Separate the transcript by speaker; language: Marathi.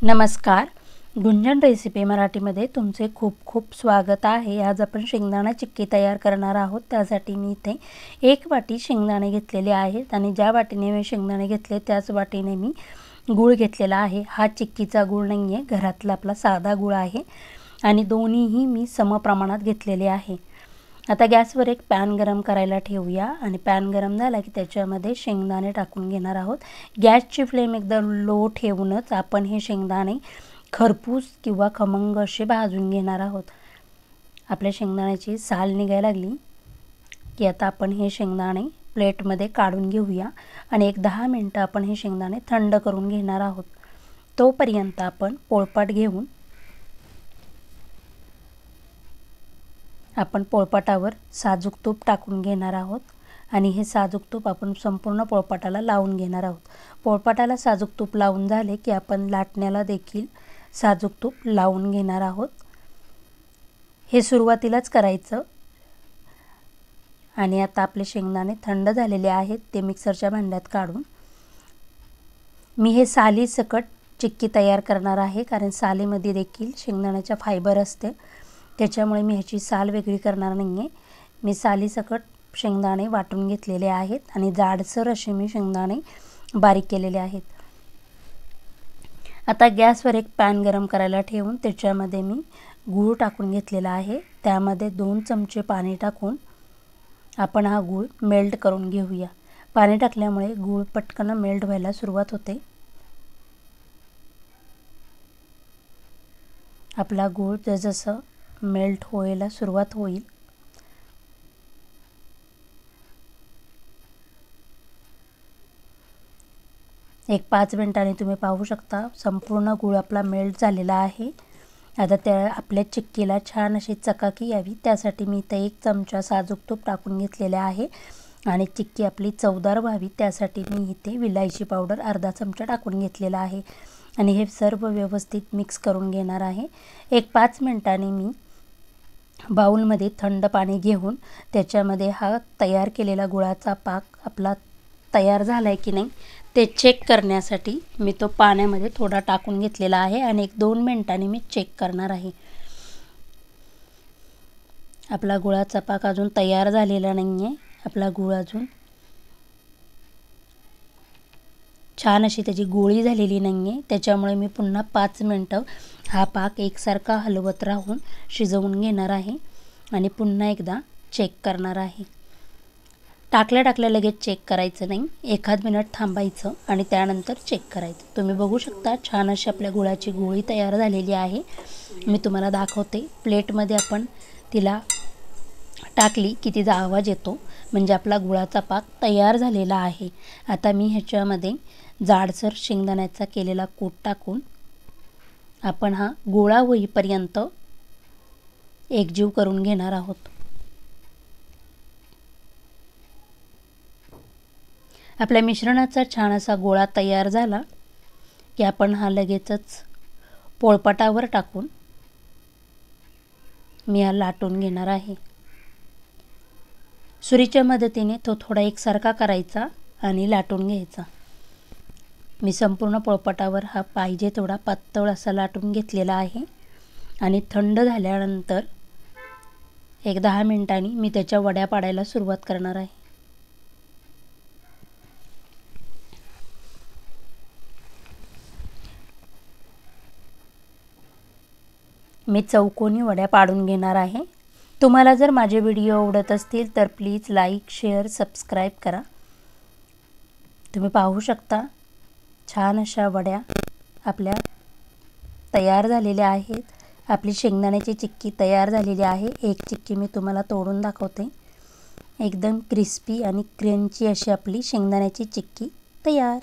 Speaker 1: नमस्कार, गुंजन रेसिपी मराठीमध्ये तुमचे खूप खूप स्वागत आहे। आज आपण शेंगदाणा चिक्की तयार करणार आहोत। त्यासाठी मी इथे 1 वाटी शेंगदाणे घेतलेले आहेत आणि ज्या वाटीने मी शेंगदाणे घेतले त्याच वाटीने मी गूळ घेतलेला आहे। हा चिक्कीचा गूळ नाहीये, घरातला आपला साधा गूळ आहे आणि दोन्हीही मी समप्रमाणात घेतलेले आहे। आता गॅसवर एक पॅन गरम करायला ठेवूया आणि पॅन गरम झाला की त्याच्यामध्ये शेंगदाणे टाकून घेणार आहोत। गॅसची फ्लेम एकदम लो ठेवूनच आपण हे शेंगदाणे खरपूस किंवा खमंग असे भाजून घेणार आहोत। आपल्या शेंगदाण्याची साल निघायला लागली की आता आपण हे शेंगदाणे प्लेटमध्ये काढून घेऊया आणि एक 10 मिनिटे आपण हे शेंगदाणे थंड करून घेणार आहोत। तोपर्यंत आपण पोळपाट घेऊन आपण पोळपाटावर साजूक तूप टाकून घेणार आहोत आणि हे साजूक तूप आपण संपूर्ण पोळपाटाला लावून घेणार आहोत। पोळपाटाला साजूक तूप लावून झाले की आपण लाटण्याला देखील साजूक तूप लावून घेणार आहोत। हे सुरुवातीलाच करायचं। आणि आता आपले शेंगदाणे थंड झालेले आहेत, ते मिक्सरच्या भांड्यात काढून मी हे साली सकट चिक्की तयार करणार आहे, कारण सालीमध्ये देखील शेंगदाण्याचा फायबर असते, त्याच्यामुळे मी ह्याची साल वेगळी करणार नाहीये। मी साली सकट शेंगदाणे वाटून घेतलेले आहेत आणि जाडसर असे मी शेंगदाणे बारीक केलेले आहेत। आता गॅसवर एक पॅन गरम करायला ठेवून त्याच्यामध्ये मी गूळ टाकून घेतलेला आहे। त्यामध्ये 2 चमचे पाणी टाकून आपण हा गूळ मेल्ट करून घेऊया। पाणी टाकल्यामुळे गूळ पटकन मेल्ट व्हायला सुरुवात होते। आपला गूळ जसजसं मेल्ट व्हायला सुरुवात होईल एक 5 मिनिटांनी तुम्ही पाहू शकता संपूर्ण गूळ आपला मेल्ट झालेला आहे। आता त्या आपल्या चिक्कीला छान अशी चकाकी यावी त्यासाठी मी इथे 1 चमचा साजूक तूप टाकून घेतलेले आहे आणि चिक्की आपली चवदार व्हावी त्यासाठी मी इथे विलायची पावडर अर्धा चमचा टाकून घेतलेला आहे आणि हे सर्व व्यवस्थित मिक्स करून घेणार आहे। एक 5 मिनिटांनी मी बाउलमध्ये थंड पाणी घेऊन त्याच्यामध्ये हा तयार केलेला गुळाचा पाक आपला तयार झालाय की नाही ते चेक करण्यासाठी मी तो पाण्यामध्ये थोडा टाकून घेतलेला आहे आणि 1-2 मिनिटांनी मी चेक करणार आहे। आपला गुळाचा पाक अजून तयार झालेला नाहीये, आपला गूळ अजून छान अशी त्याची गोळी झालेली नाहीये, त्याच्यामुळे मी पुन्हा 5 मिनिटे हा पाक एकसारखा हलवत राहून शिजवून घेणार आहे आणि पुन्हा एकदा चेक करणार आहे। टाकल्या लगेच चेक करायचं नाही, 1 मिनिट थांबायचं आणि त्यानंतर चेक करायचं। तुम्ही बघू शकता छान अशी आपल्या गुळाची गोळी तयार झालेली आहे। मी तुम्हाला दाखवते, प्लेटमध्ये आपण तिला टाकली की तिचा आवाज येतो, म्हणजे आपला गुळाचा पाक तयार झालेला आहे। आता मी ह्याच्यामध्ये जाडसर शेंगदाण्याचा केलेला कूट टाकून आपण हा गोळा होईपर्यंत एकजीव करून घेणार आहोत। आपल्या मिश्रणाचा छान असा गोळा तयार झाला की आपण हा लगेचच पोळपाटावर टाकून मी हा लाटून घेणार आहे। सुरीच्या मदतीने तो थोडा एकसारखा करायचा आणि लाटून घ्यायचा। मी संपूर्ण पोळपाटावर हा पाहिजे तेवढा पातळ असा लाटून घेतलेला आहे आणि थंड झाल्यानंतर एक 10 मिनिटांनी मी त्याच्या वड्या पाडायला सुरुवात करणार आहे। मी चौकोनी वड्या पाडून घेणार आहे। तुम्हाला जर माझे व्हिडिओ आवडत असतील तर प्लीज लाईक, शेअर, सबस्क्राईब करा। तुम्ही पाहू शकता छान अशा वड्या आपल्या तयार झालेल्या आहेत। आपली शेंगदाण्याची चिक्की तयार झालेली आहे। एक चिक्की मी तुम्हाला तोडून दाखवते। एकदम क्रिस्पी आणि क्रंची अशी आपली शेंगदाण्याची चिक्की तयार।